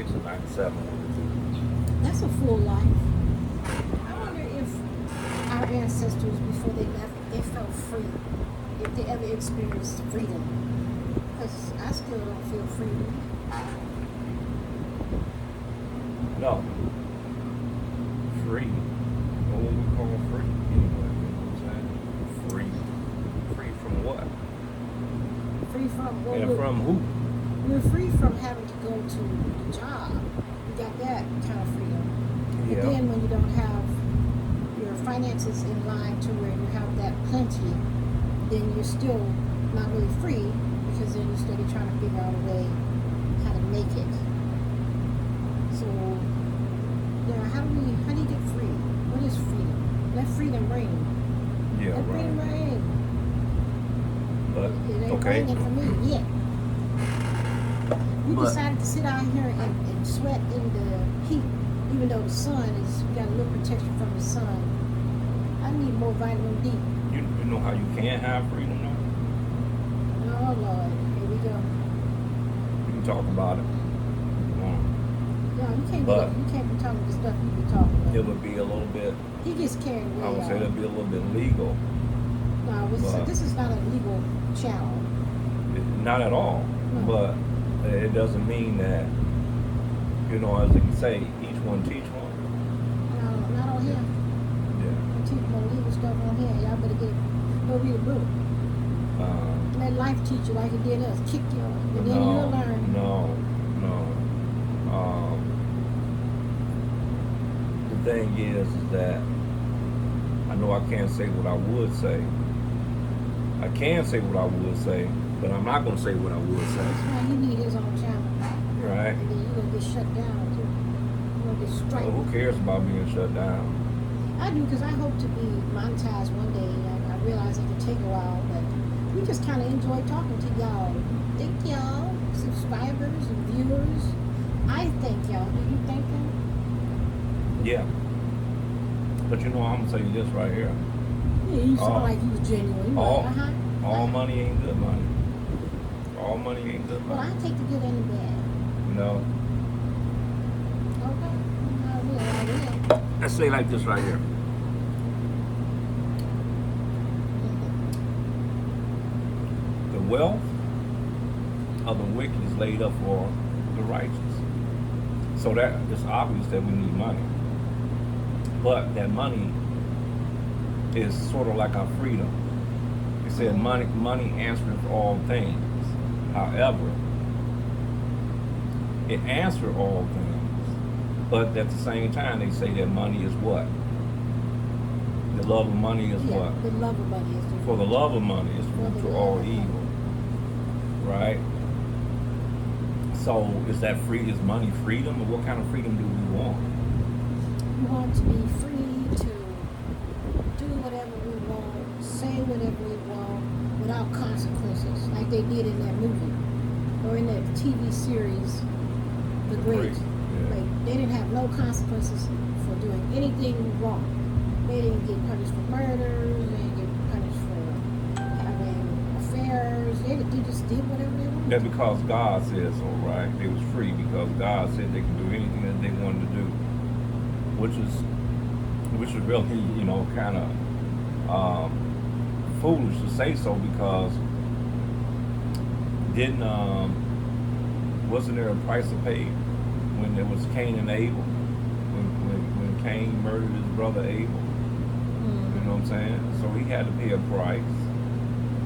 96 or 97. That's a full life. I wonder if our ancestors, before they left, they felt free. If they ever experienced freedom. Because I still don't feel freedom. No. Free. What would we call free? Anyway, you know what I'm saying? Free. Free from what? Free from what? And from who? We're free from having to go to the job. We got that kind of freedom. Yeah. But then when you don't have your finances in line to where you have that plenty, then you're still not really free because then you're still trying to figure out a way how to make it. So, yeah, how do you get free? What is freedom? Let freedom reign. Yeah, Let freedom right. reign. But, It ain't okay. raining for me yet. We But- decided to sit out here and sweat in the heat, even though the sun is, we got a little protection from the sun. I need more vitamin D. You know how you can have freedom now? Oh Lord, here we go. You can talk about it. No, you But- can't be talking the stuff you be talking about. It would be a little bit, He gets carried away. I would say y'all. that'd be a little bit legal. No, but- this is not a legal channel. Not at all. No. But it doesn't mean that, you know, as they say, each one teach one. No, not on here. Yeah. I'm teaching no legal stuff on here. Y'all better go read a book. Let life teach you like it did us. Kick you, and then you'll learn. No. The thing is that I know I can't say what I would say. I can say what I would say, but I'm not going to say what I would say. That's why he need his own channel. Right? And then you're going to get shut down too. You're going to get Well, straight. who cares about being shut down? I do because I hope to be monetized one day. I realize it can take a while, but we just kind of enjoy talking to y'all. Thank y'all, subscribers and viewers. I thank y'all. Do you thank them? Yeah. But you know, I'm going to tell you this right here. Yeah, you sound like you was genuine. You all- like, All money ain't good money. All money ain't good Well, I money. take the good and the bad. No. Okay. I will. Let's say like this right here. The wealth of the wicked is laid up for the righteous. So that it's obvious that we need money. But that money is sort of like our freedom. It said money answereth all things. However, it answers all things. But at the same time, they say that money is what? The love of money is Yeah, what? the love of money is the For the love of money is For the to love all of money. evil. Right? So is that free? Is money freedom? Or what kind of freedom do we want? We want to be free to do whatever we want, say whatever we want, without consequences, like they did in that movie or in that TV series, The Great. Yeah. Like they didn't have no consequences for doing anything wrong. They didn't get punished for murder. They didn't get punished for having affairs. They just did whatever they wanted. That's because God said so, right? They was free because God said they could do anything that they wanted to do, which is really, you know, kind of foolish to say so because wasn't there a price to pay when there was Cain and Abel? When Cain murdered his brother Abel, you know what I'm saying? So he had to pay a price,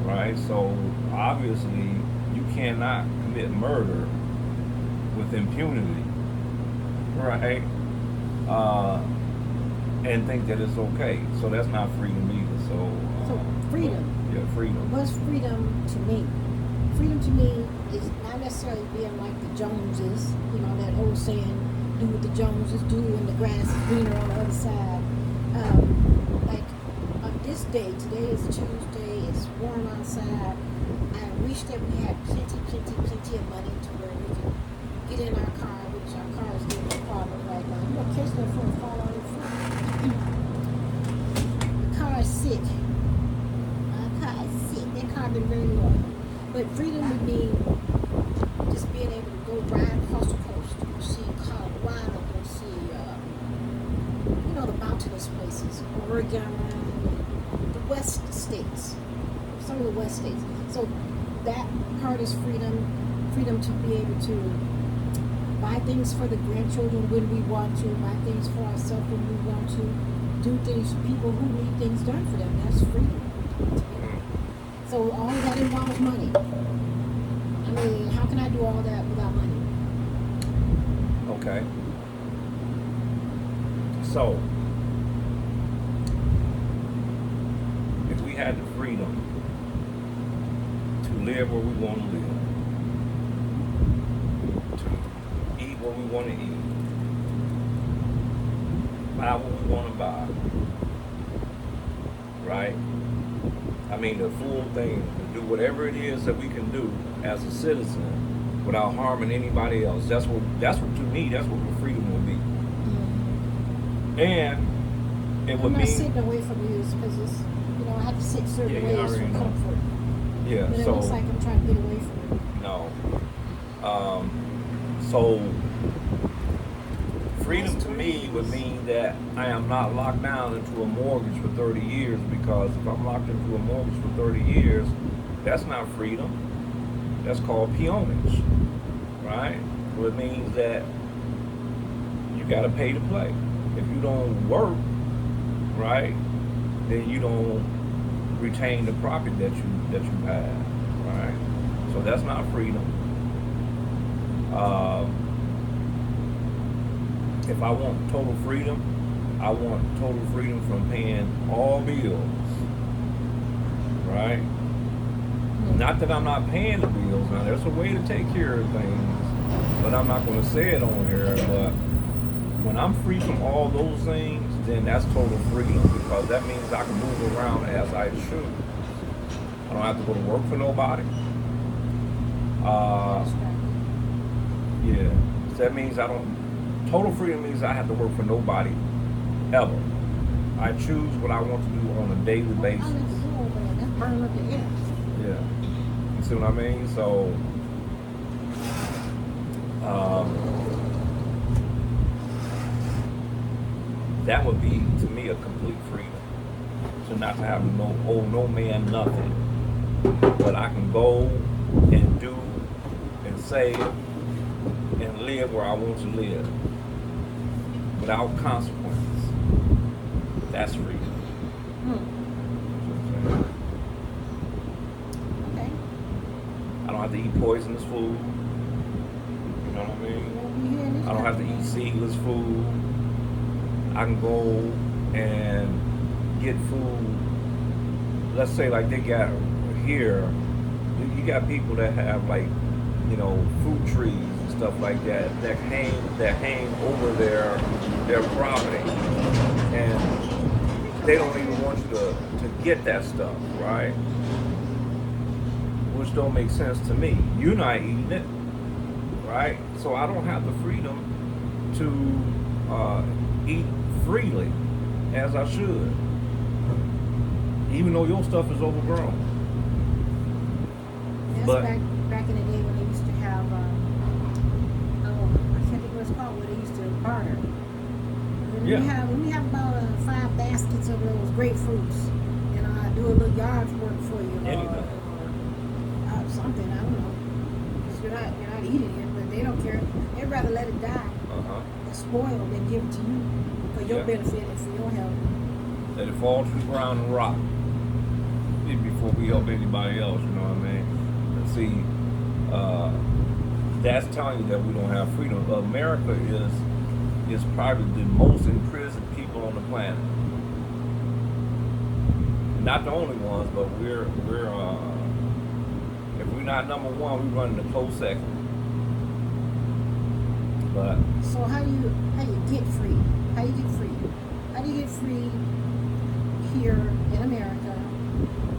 right? So obviously you cannot commit murder with impunity, right? And think that it's okay. So that's not freedom either. So freedom. Yeah, freedom. What's freedom to me? Freedom to me is not necessarily being like the Joneses, you know, that old saying, do what the Joneses do and the grass is greener on the other side. Like on this day, today is Tuesday, it's warm outside. I wish that we had plenty of money to where we can get in our car, which our car is getting a problem right now. You know, catch that for a fall on your foot. The car is sick. My car is sick. That car been very low. But freedom would mean just being able to go drive coast to coast. You'll see Colorado. You'll see, the mountainous places, Oregon, the West states, some of the West states. So that part is freedom to be able to buy things for the grandchildren when we want to, buy things for ourselves when we want to, do things for people who need things done for them. That's freedom. So all of that involves money. I mean, how can I do all that without money? Okay. So, if we had the freedom to live where we want to live, to eat what we want to eat, buy what we want to buy, right? I mean, the full thing, to do whatever it is that we can do as a citizen without harming anybody else. That's what to me, that's what the freedom will be. And it would I'm not mean sitting away from you because it's, I have to sit certain Yeah, you ways already for know. comfort. yeah. But it So looks like I'm trying to get away from it. no. So freedom That's to me dreams. would mean that I am not locked down into a mortgage for 30 years, because if I'm locked into a mortgage for 30 years, that's not freedom. That's called peonage, right? So it means that you got to pay to play. If you don't work, right, then you don't retain the profit that you have, right? So that's not freedom. If I want total freedom, I want total freedom from paying all bills, right? Not that I'm not paying the bills. Now, there's a way to take care of things, but I'm not going to say it on here. But when I'm free from all those things, then that's total freedom, because that means I can move around as I choose. I don't have to go to work for nobody. That's right. Yeah. So that means total freedom means I have to work for nobody ever. I choose what I want to do on a daily basis. I'm in the door, man. That's burning up the air. Yeah. You see what I mean? So, that would be, to me, a complete freedom. To not to have no man nothing. But I can go and do and say and live where I want to live without consequence. That's freedom. Okay. I don't have to eat poisonous food. You know what I mean? I don't have to eat seedless food. I can go and get food. Let's say like they got here, you got people that have like, fruit trees and stuff like that hang over their property, and they don't even want you to get that stuff, right? Which don't make sense to me. You're not eating it, right? So I don't have the freedom to eat freely as I should, even though your stuff is overgrown. That's But back in the day when they used to have, I can't think what it's called, where they used to barter. When we have about 5 baskets of those grapefruits, and I do a little yard work for you, Anything. or something, I don't know. Because you're not eating it, but they don't care. They'd rather let it die and spoil than give it to you for your benefit and for your health. Let it fall to the ground and rot before we help anybody else. You know what I mean? And see, that's telling you that we don't have freedom. America is probably the most imprisoned people on the planet. Not the only ones, but we're if we're not number one, we run in a close second. But So how you get free? How you get free? How do you get free here in America,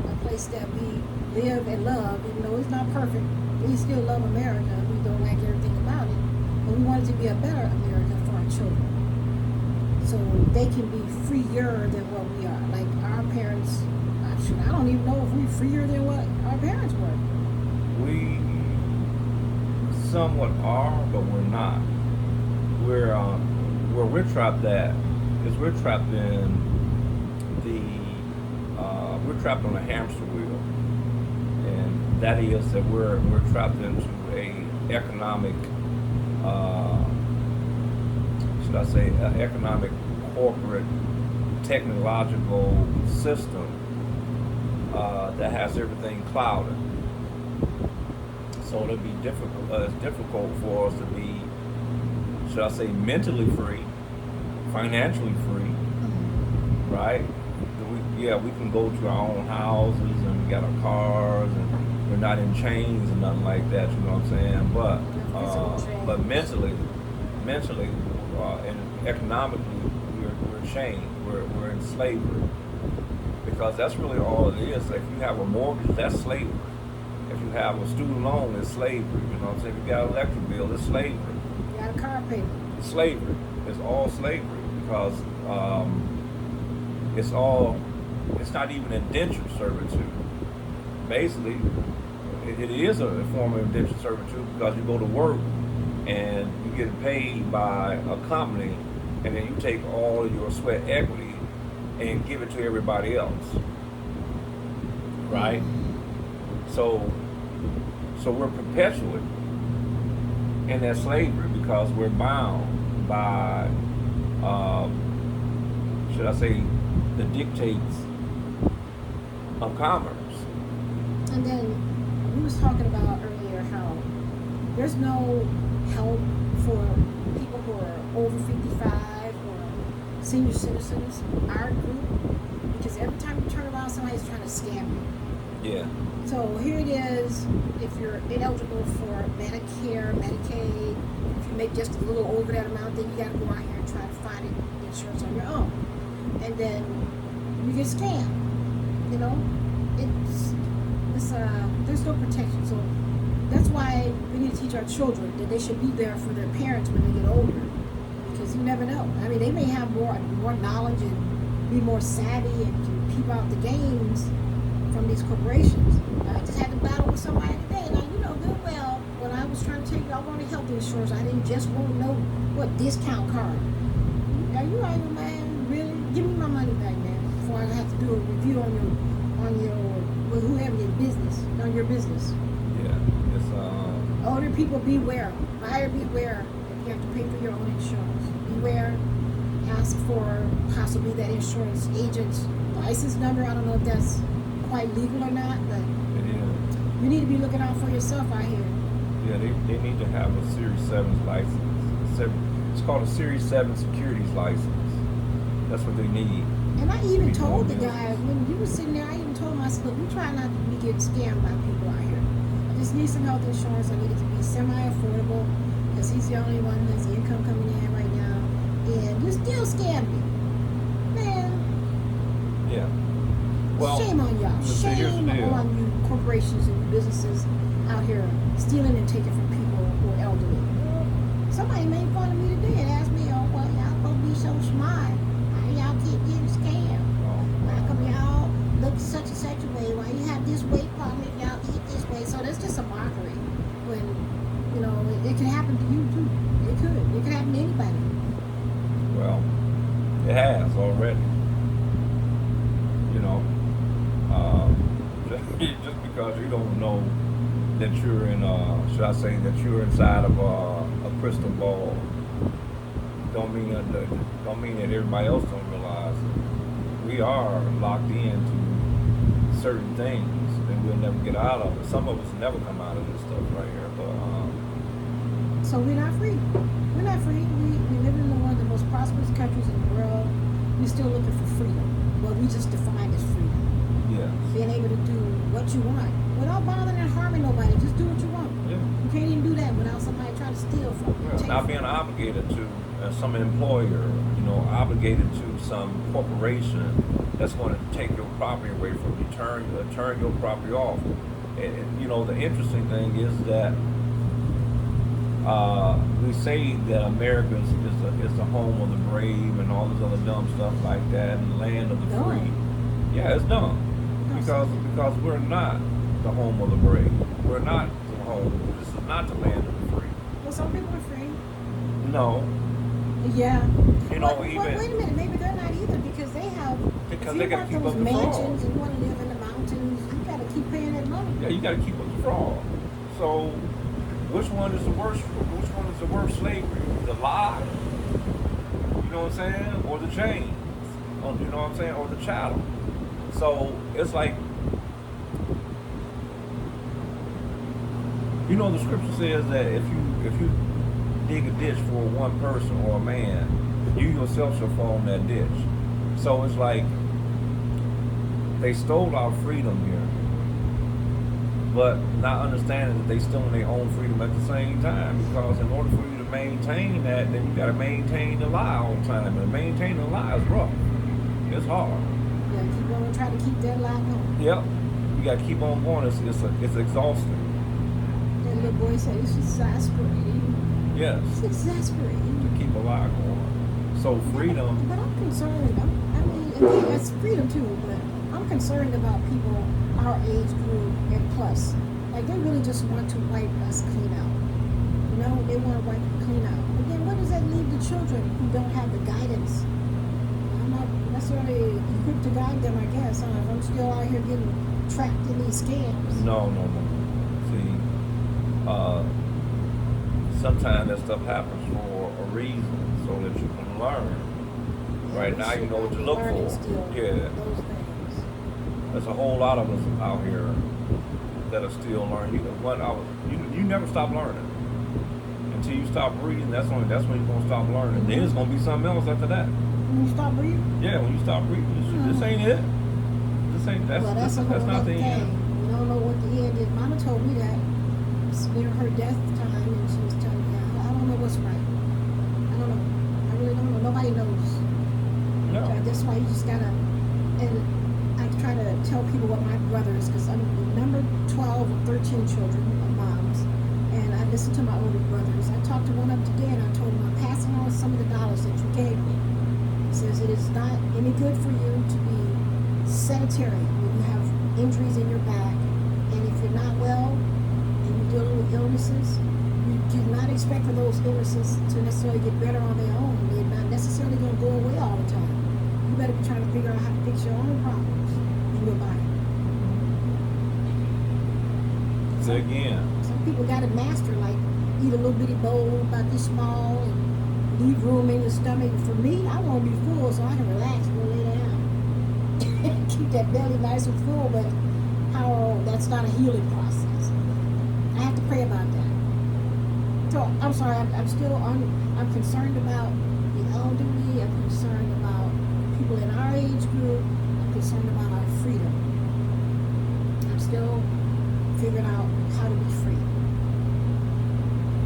a place that we live and love, even though it's not perfect, we still love America. We don't like everything about it, but we want it to be a better America for our children, so they can be freer than what we are. Like our parents, I don't even know if we're freer than what our parents were. we somewhat are, but we're not. where we're trapped at is we're trapped in the we're trapped on a hamster wheel, and that is that we're trapped into a economic should I say economic corporate technological system that has everything clouded. So it'll be difficult. It's difficult for us to be, should I say, mentally free, financially free, right? We can go to our own houses and we got our cars and we're not in chains and nothing like that. You know what I'm saying? But mentally, and economically, we're chained. We're in slavery because that's really all it is. If you have a mortgage, that's slavery. If you have a student loan, it's slavery. You know what I'm saying? If you got an electric bill, it's slavery. You got a car payment. It's slavery. It's all slavery because it's not even indentured servitude. Basically, it is a form of indentured servitude because you go to work and you get paid by a company and then you take all of your sweat equity and give it to everybody else. Right? So we're perpetually in that slavery because we're bound by, should I say, the dictates of commerce. And then we was talking about earlier how there's no help for people who are over 55 or senior citizens, our group, because every time you turn around, somebody's trying to scam you. Yeah. So here it is, if you're ineligible for Medicare, Medicaid, if you make just a little over that amount, then you got to go out here and try to find insurance on your own. And then you get scammed, you know? There's no protection. So that's why we need to teach our children that they should be there for their parents when they get older. Because you never know. I mean, they may have more knowledge and be more savvy and can peep out the games from these corporations. I just had to battle with somebody today. Now, you know good well, when I was trying to tell you I wanted health insurance, I didn't just want to know what discount card. Are you right, man? Really? Give me my money back, man, before I have to do a review on your whoever your business, on your business. Yeah. It's Older people, beware. Buyer, beware. If you have to pay for your own insurance, beware. Ask for possibly that insurance agent's license number. I don't know if that's quite legal or not, but it is. you need to be looking out for yourself out here. Yeah, they need to have a Series 7 license. It's called a Series 7 securities license. That's what they need. And I even told the guy, when you were sitting there, I even told him, I said, look, we try not to be getting scammed by people out here. I just need some health insurance. I need it to be semi-affordable because he's the only one who has the income coming in right now. And you still scam me. Man. Yeah. Well, shame on y'all. so here's the Shame deal. on you corporations and businesses out here stealing and taking from people who are elderly. Somebody made fun of me today and asked me, oh, well, y'all supposed to be so smart. How y'all keep getting scammed? How come y'all look such and such a way? Why you have this weight problem if y'all eat this way? So that's just a mockery. When, you know, it could happen to you too. It could happen to anybody. Well, it has already. You know, just because you don't know that you're in, should I say, that you're inside of a crystal ball, don't mean that everybody else don't realize it. We are locked into certain things and we'll never get out of it. Some of us never come out of this stuff right here, but So we're not free. We're not free. We live in one of the most prosperous countries in the world. We're still looking for freedom. Well, we just define as freedom. yeah, Being able to do what you want without bothering and harming nobody. Just do what you want. yeah. You can't even do that without somebody trying to steal from you. Well, take not from being you. obligated to some employer, you know, obligated to some corporation that's going to take your property away from you, turn your property off. And you know, the interesting thing is that we say that America is the home of the brave and all this other dumb stuff like that, and the land of the Dumb. free. Yeah, it's dumb because we're not the home of the brave. We're not the home. This is not the land of the free. Well, some people are free. No, Yeah. You know, Well, even wait a minute. Maybe they're not either because they have. because If you they got to want keep those up the fraud. mansions and you want to live in the mountains, you got to keep paying that money. Yeah, you got to keep up the fraud. So, which one is the worst? Which one is the worst slavery? The lie, you know what I'm saying, or the chains? Or, you know what I'm saying, or the chattel. So it's like, you know, the scripture says that if you dig a ditch for one person or a man, you yourself shall fall in that ditch. So it's like they stole our freedom here, but not understanding that they stolen their own freedom at the same time. Because in order for you to maintain that, then you got to maintain the lie all the time, and maintaining the lie is rough. It's hard. Yeah, keep on trying to keep that lie going. Yep, you got to keep on going. It's exhausting. That little boy said it's exasperating. Yes, It's exasperating. to keep a lie going. So freedom. But I'm concerned. I mean, again, that's freedom too. But I'm concerned about people our age group and plus. Like they really just want to wipe us clean out. You know, they want to wipe it clean out. But then what does that leave the children who don't have the guidance? I'm not necessarily equipped to guide them, I guess. I'm still out here getting trapped in these scams. No. See, sometimes that stuff happens for a reason, so that you can learn. Right We now, you should know what not to be look learning for. still Yeah, those things. there's a whole lot of us out here that are still learning. You never stop learning until you stop reading. That's when you're gonna stop learning. Then it's gonna be something else after that. When you stop breathing. Yeah, when you stop reading, this ain't it. This ain't Well, that's a whole that's not other the thing. end. We don't know what the end is. Mama told me that. It's near her death time, and she was telling me, I don't know what's right. I don't know. I really don't know. Nobody knows. No. That's why you just gotta. And I try to tell people what my brothers, because I'm number 12 of 13 children of moms, and I listen to my older brothers. I talked to one of them today, and I told him I'm passing on some of the dollars that you gave me. He says it is not any good for you to be sedentary when you have injuries in your back, and if you're not well and you're dealing with illnesses, you do not expect for those illnesses to necessarily get better on their own. They're not necessarily going to go away all the time. You better be trying to figure out how to fix your own problems in your body. So again, Some people got to master, like eat a little bitty bowl about this small and leave room in your stomach. For me, I want to be full so I can relax and go lay down. Keep that belly nice and full, but that's not a healing process. I have to pray about that. So I'm sorry, I'm concerned about the elderly. I'm concerned about people in our age group. I'm concerned about our freedom. I'm still figuring out how to be free.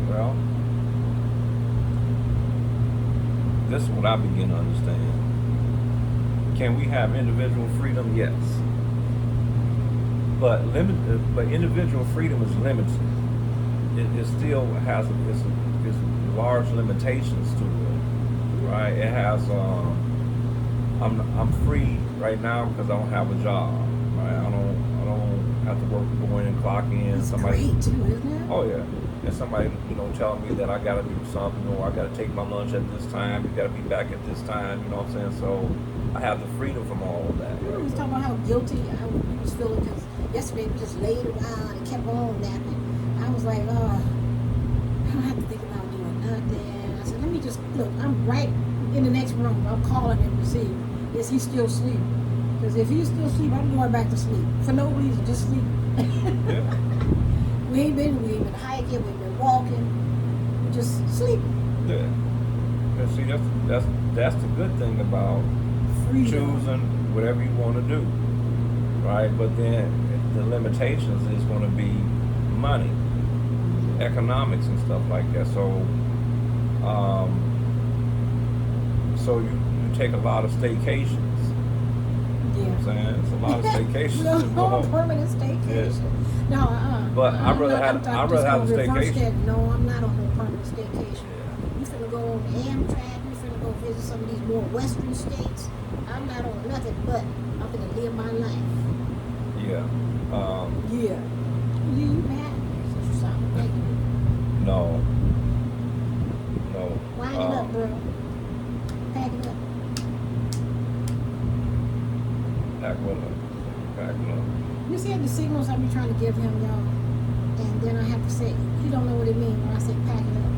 well, this is what I begin to understand. Can we have individual freedom? Yes. But individual freedom is limited. It still has its large limitations to it, right? It has. I'm free right now because I don't have a job, right? I don't have to work, go in and clock in. It's Somebody, great too, isn't it? oh yeah, and somebody telling me that I got to do something, or I got to take my lunch at this time. You got to be back at this time. You know what I'm saying? So I have the freedom from all of that. We was talking about how guilty I was feeling because yesterday we just laid around and kept on napping. I was like, oh, I don't have to think about doing nothing. I said, let me just look. I'm right in the next room. I'm calling him to see is he still asleep. Because if he's still asleep, I'm going back to sleep for no reason, just sleep. Yeah. we ain't been hiking, we've been walking, we just sleep. Yeah. And see, that's the good thing about Freedom. choosing whatever you want to do, right? But then the limitations is going to be money, economics, and stuff like that. So, so you take a lot of staycations. You know what I'm saying? It's a lot of staycations. No, no permanent staycation. Yeah. No, But I'd rather have a staycation. No, I'm not on no permanent staycation. You finna go on Amtrak. You finna go visit some of these more western states. I'm not on nothing but I'm finna live my life. Yeah. Yeah. You mad? You sound like you. No. Wind it up, bro. Pack it up. Pack what up? Pack it up. You see the signals I be trying to give him, y'all, and then I have to say, he don't know what it means when I say pack it up.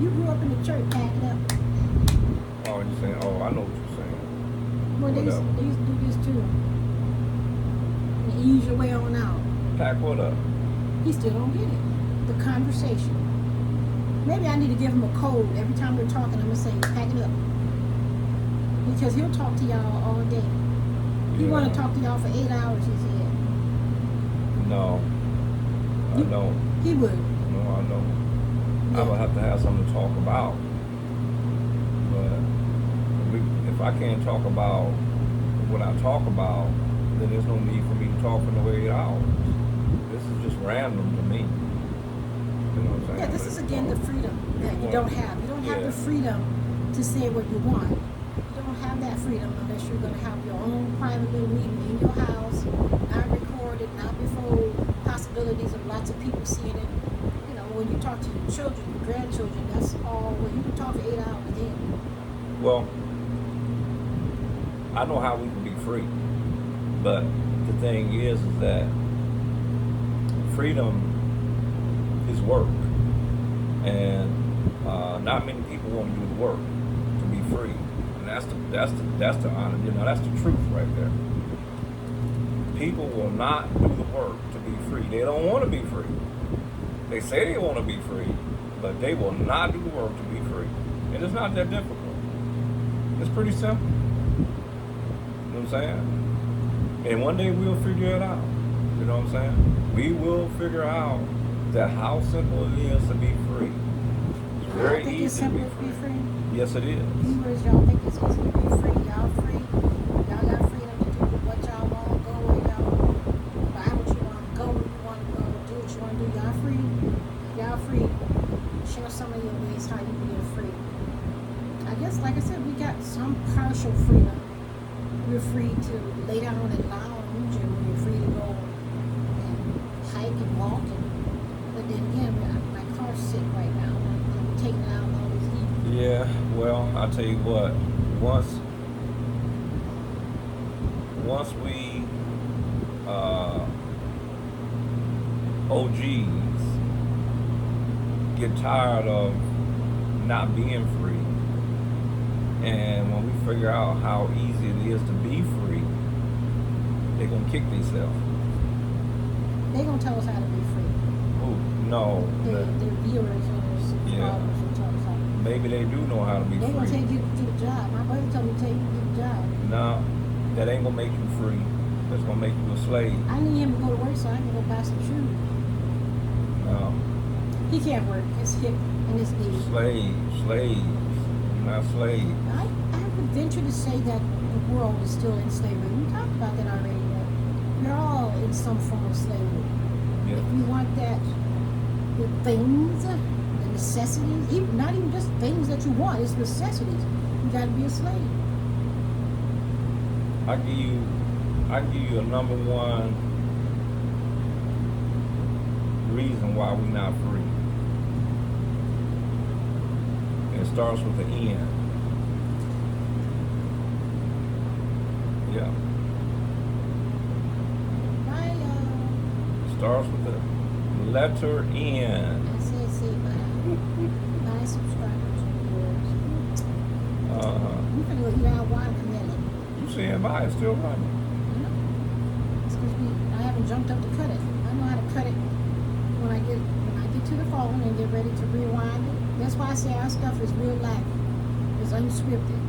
You grew up in the church, pack it up. Oh, you're saying, oh, I know what you're saying. Well, they used to do this too. And ease your way on out. Pack what up? He still don't get it. The conversation. Maybe I need to give him a code. Every time we're talking, I'm going to say, pack it up. Because he'll talk to y'all all day. He want to talk to y'all for 8 hours, he said. No. I don't. He would. No, I don't. I would have to have something to talk about. But if I can't talk about what I talk about, then there's no need for me to talk for no 8 hours. This is just random to me. You know what I'm saying? Yeah, this is again the freedom that you don't have. You don't have the freedom to say what you want. You don't have that freedom unless you're going to have your own private little meeting in your house, not recorded, not before possibilities of lots of people seeing it. You know, when you talk to your children, your grandchildren, that's all. Well, you can talk for 8 hours then. Well, I know how we can be free, but the thing is that freedom is work, and not many people want to do the work to be free, and that's the honor. You know, that's the truth right there. People will not do the work to be free. They don't want to be free. They say they want to be free, but they will not do the work to be free. And it's not that difficult. It's pretty simple. You know what I'm saying? And one day we'll figure it out. You know what I'm saying? We will figure out that how simple it is to be free. It's very think easy it's to be simple to be free. Yes, it is. Viewers, y'all think it's easy to be free? Y'all free? Y'all got freedom to do what y'all want, go where y'all buy what you want, go where you want to go, do what you want to do. Y'all free? Y'all free? Share some of your ways how you being free. I guess, like I said, we got some partial freedom. We're free to lay down on the lounge, and we're free to go and hike and walk. But then again, my car's sick right now. I'm taking out all this heat. Yeah, well, I'll tell you what, once we OGs get tired of not being free, and when we figure out how easy it is to be free, they're gonna kick themselves. They're going to tell us how to be free. Oh, no. Their viewers and their subscribers will tell us how to be free. Maybe they do know how to be They're going to free. take you to the job. My brother told me to take you to the job. No, that ain't gonna make you free. That's gonna make you a slave. I need him to go to work so I can go buy some shoes. No. He can't work. His hip and his knee. Slaves. You're not slaves. I would venture to say that the world is still in slavery. We talked about that already. That we're all in some form of slavery. Yeah. If you want that, the things, the necessities, even, not even just things that you want, it's necessities. You got to be a slave. I give you a number one reason why we're not free. And it starts with the N. Yeah. Starts with the letter N. I said, say my subscribers and viewers. We're going to go eat our watermelon. You saying mine is still running. It's because I haven't jumped up to cut it. I know how to cut it when I get to the phone and get ready to rewind it. That's why I say our stuff is real life. It's unscripted.